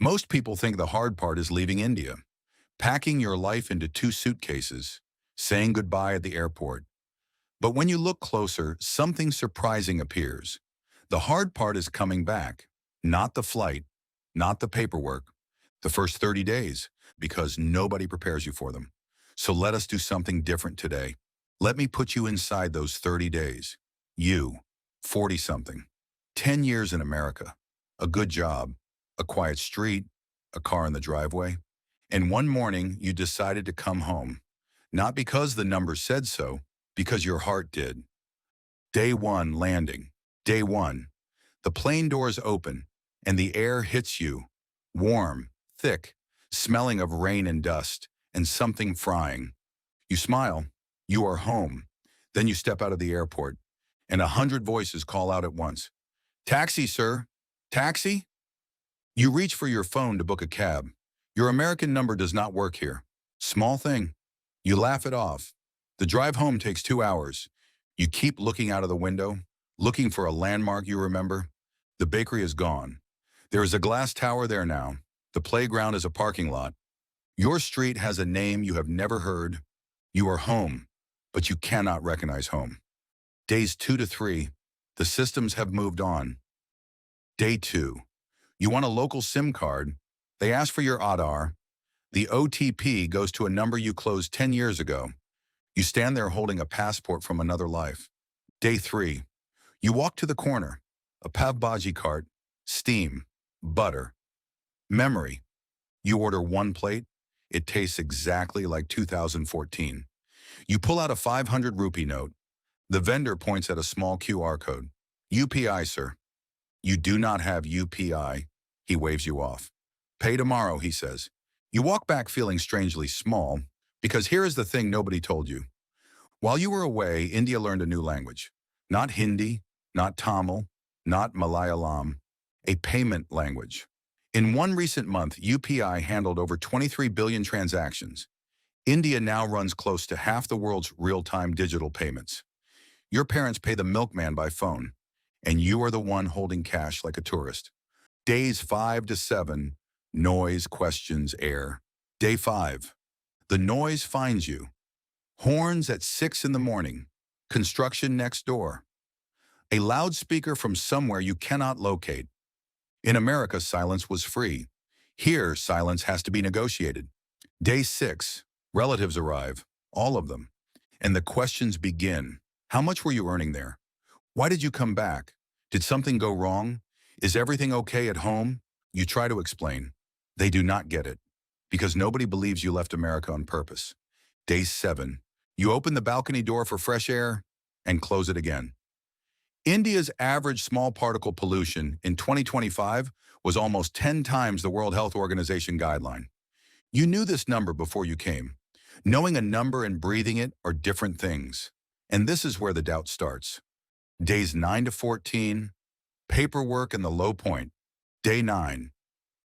Most people think the hard part is leaving India, packing your life into two suitcases, saying goodbye at the airport. But when you look closer, something surprising appears. The hard part is coming back, not the flight, not the paperwork, the first 30 days, because nobody prepares you for them. So let us do something different today. Let me put you inside those 30 days. You, 40-something, 10 years in America, a good job, a quiet street, a car in the driveway, and one morning you decided to come home. Not because the numbers said so, because your heart did. Day one, landing. Day one. The plane doors open, and the air hits you. Warm, thick, smelling of rain and dust, and something frying. You smile. You are home. Then you step out of the airport, and 100 voices call out at once. Taxi, sir. Taxi? You reach for your phone to book a cab. Your American number does not work here. Small thing. You laugh it off. The drive home takes 2 hours. You keep looking out of the window, looking for a landmark you remember. The bakery is gone. There is a glass tower there now. The playground is a parking lot. Your street has a name you have never heard. You are home, but you cannot recognize home. Days 2 to 3, the systems have moved on. Day 2, you want a local SIM card. They ask for your Aadhaar. The OTP goes to a number you closed 10 years ago. You stand there holding a passport from another life. Day 3, you walk to the corner. A pav bhaji cart, steam, butter, memory. You order one plate. It tastes exactly like 2014. You pull out a 500 rupee note. The vendor points at a small QR code. UPI, sir. You do not have UPI. He waves you off. Pay tomorrow, he says. You walk back feeling strangely small, because here is the thing nobody told you. While you were away, India learned a new language. Not Hindi, not Tamil, not Malayalam, a payment language. In one recent month, UPI handled over 23 billion transactions. India now runs close to half the world's real-time digital payments. Your parents pay the milkman by phone, and you are the one holding cash like a tourist. Days 5 to 7, noise, questions, air. Day 5, the noise finds you. Horns at 6 in the morning, construction next door. A loudspeaker from somewhere you cannot locate. In America, silence was free. Here, silence has to be negotiated. Day 6, relatives arrive, all of them. And the questions begin. How much were you earning there? Why did you come back? Did something go wrong? Is everything okay at home? You try to explain. They do not get it, because nobody believes you left America on purpose. Day 7, you open the balcony door for fresh air and close it again. India's average small particle pollution in 2025 was almost 10 times the World Health Organization guideline. You knew this number before you came. Knowing a number and breathing it are different things. And this is where the doubt starts. Days 9 to 14, paperwork and the low point. Day 9,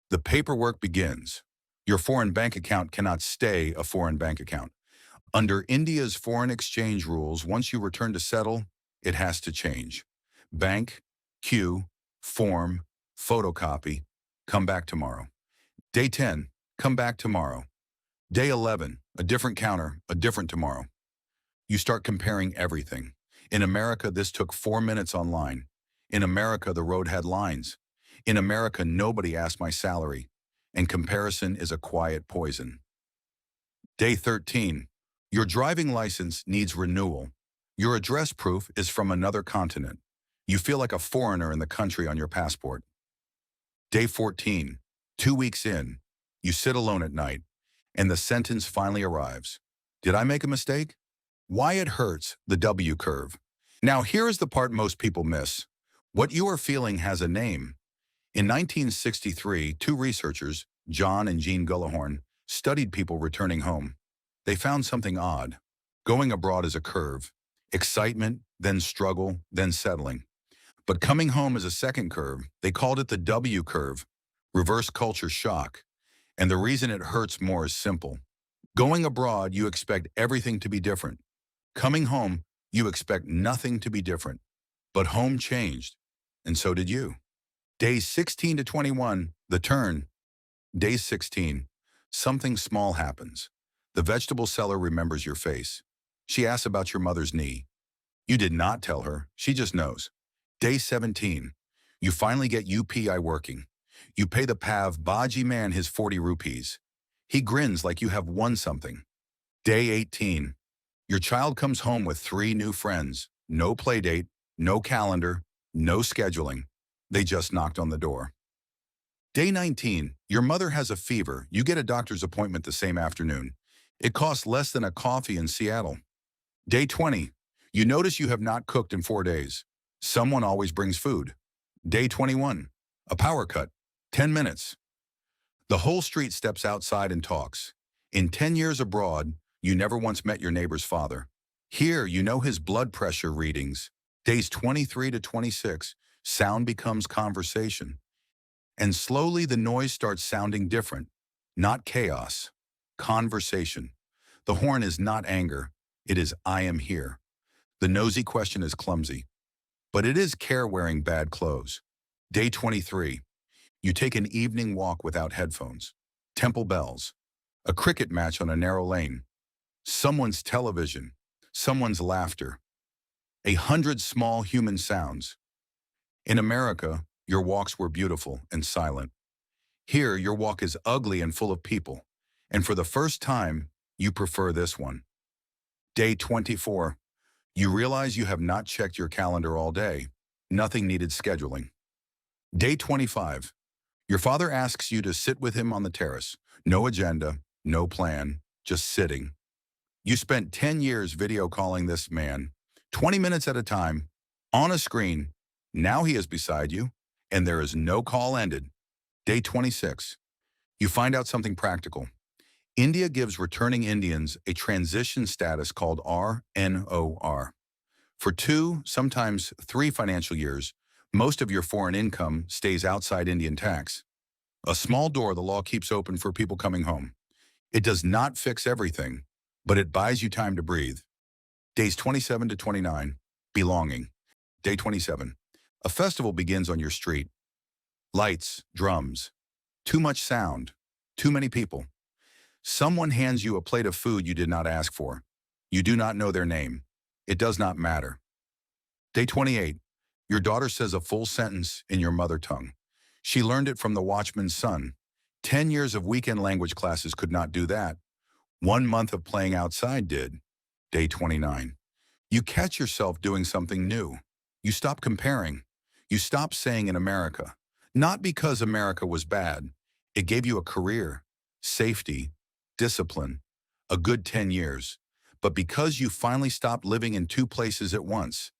the paperwork begins. Your foreign bank account cannot stay a foreign bank account. Under India's foreign exchange rules, once you return to settle, it has to change. Bank, queue, form, photocopy, come back tomorrow. Day 10, come back tomorrow. Day 11, a different counter, a different tomorrow. You start comparing everything. In America, this took 4 minutes online. In America, the road had lines. In America, nobody asked my salary. And comparison is a quiet poison. Day 13, your driving license needs renewal. Your address proof is from another continent. You feel like a foreigner in the country on your passport. Day 14, 2 weeks in, you sit alone at night, and the sentence finally arrives. Did I make a mistake? Why it hurts, the W curve. Now here is the part most people miss. What you are feeling has a name. In 1963, 2 researchers, John and Jean Gullahorn, studied people returning home. They found something odd. Going abroad is a curve. Excitement, then struggle, then settling. But coming home is a second curve. They called it the W curve, reverse culture shock. And the reason it hurts more is simple. Going abroad, you expect everything to be different. Coming home, you expect nothing to be different. But home changed, and so did you. Days 16 to 21, the turn. Day 16. Something small happens. The vegetable seller remembers your face. She asks about your mother's knee. You did not tell her. She just knows. Day 17. You finally get UPI working. You pay the Pav Baji man his 40 rupees. He grins like you have won something. Day 18. Your child comes home with 3 new friends. No play date, no calendar, no scheduling. They just knocked on the door. Day 19. Your mother has a fever. You get a doctor's appointment the same afternoon. It costs less than a coffee in Seattle. Day 20. You notice you have not cooked in 4 days. Someone always brings food. Day 21. A power cut. 10 minutes. The whole street steps outside and talks. In 10 years abroad, you never once met your neighbor's father. Here, you know his blood pressure readings. Days 23 to 26, sound becomes conversation. And slowly the noise starts sounding different. Not chaos. Conversation. The horn is not anger. It is I am here. The nosy question is clumsy. But it is care wearing bad clothes. Day 23. You take an evening walk without headphones. Temple bells. A cricket match on a narrow lane. Someone's television. Someone's laughter. 100 small human sounds. In America, your walks were beautiful and silent. Here, your walk is ugly and full of people. And for the first time, you prefer this one. Day 24. You realize you have not checked your calendar all day. Nothing needed scheduling. Day 25. Your father asks you to sit with him on the terrace. No agenda, no plan, just sitting. You spent 10 years video calling this man, 20 minutes at a time, on a screen. Now he is beside you, and there is no call ended. Day 26. You find out something practical. India gives returning Indians a transition status called RNOR. For 2, sometimes 3 financial years, most of your foreign income stays outside Indian tax. A small door the law keeps open for people coming home. It does not fix everything, but it buys you time to breathe. Days 27 to 29, belonging. Day 27. A festival begins on your street. Lights, drums, too much sound, too many people. Someone hands you a plate of food you did not ask for. You do not know their name. It does not matter. Day 28. Your daughter says a full sentence in your mother tongue. She learned it from the watchman's son. 10 years of weekend language classes could not do that. 1 month of playing outside did. Day 29. You catch yourself doing something new. You stop comparing. You stop saying in America. Not because America was bad. It gave you a career, safety, discipline, a good 10 years. But because you finally stopped living in 2 places at once.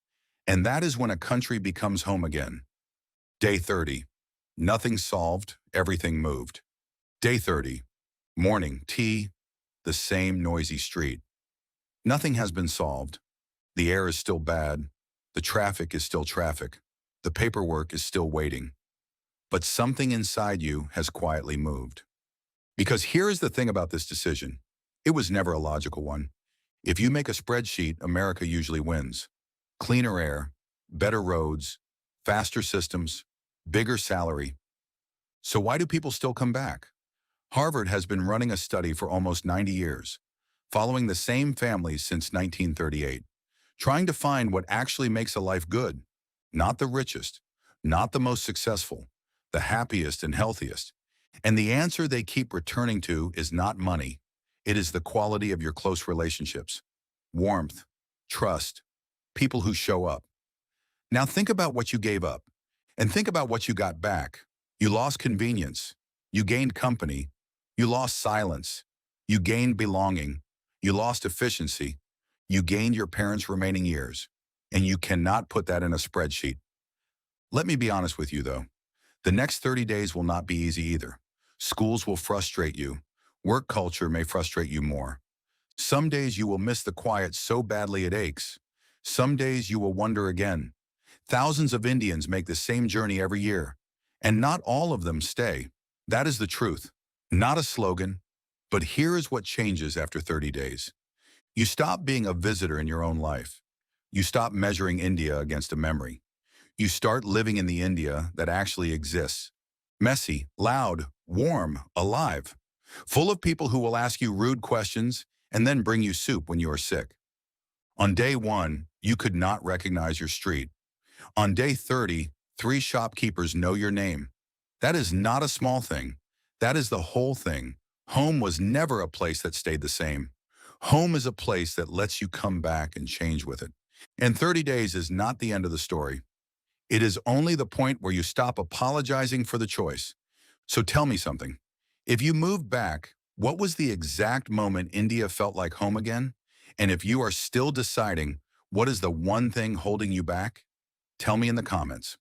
And that is when a country becomes home again. Day 30. Nothing solved, everything moved. Day 30. Morning, tea, the same noisy street. Nothing has been solved. The air is still bad. The traffic is still traffic. The paperwork is still waiting. But something inside you has quietly moved. Because here is the thing about this decision. It was never a logical one. If you make a spreadsheet, America usually wins. Cleaner air, better roads, faster systems, bigger salary. So why do people still come back? Harvard has been running a study for almost 90 years, following the same families since 1938, trying to find what actually makes a life good. Not the richest, not the most successful, the happiest and healthiest. And the answer they keep returning to is not money. It is the quality of your close relationships, warmth, trust, people who show up. Now think about what you gave up, and think about what you got back. You lost convenience. You gained company. You lost silence. You gained belonging. You lost efficiency. You gained your parents' remaining years. And you cannot put that in a spreadsheet. Let me be honest with you, though. The next 30 days will not be easy either. Schools will frustrate you. Work culture may frustrate you more. Some days you will miss the quiet so badly it aches. Some days you will wonder again. Thousands of Indians make the same journey every year, and not all of them stay. That is the truth. Not a slogan, but here is what changes after 30 days. You stop being a visitor in your own life. You stop measuring India against a memory. You start living in the India that actually exists. Messy, loud, warm, alive, full of people who will ask you rude questions and then bring you soup when you are sick. On day 1, you could not recognize your street. On day 30, 3 shopkeepers know your name. That is not a small thing. That is the whole thing. Home was never a place that stayed the same. Home is a place that lets you come back and change with it. And 30 days is not the end of the story. It is only the point where you stop apologizing for the choice. So tell me something. If you moved back, what was the exact moment India felt like home again? And if you are still deciding, what is the one thing holding you back? Tell me in the comments.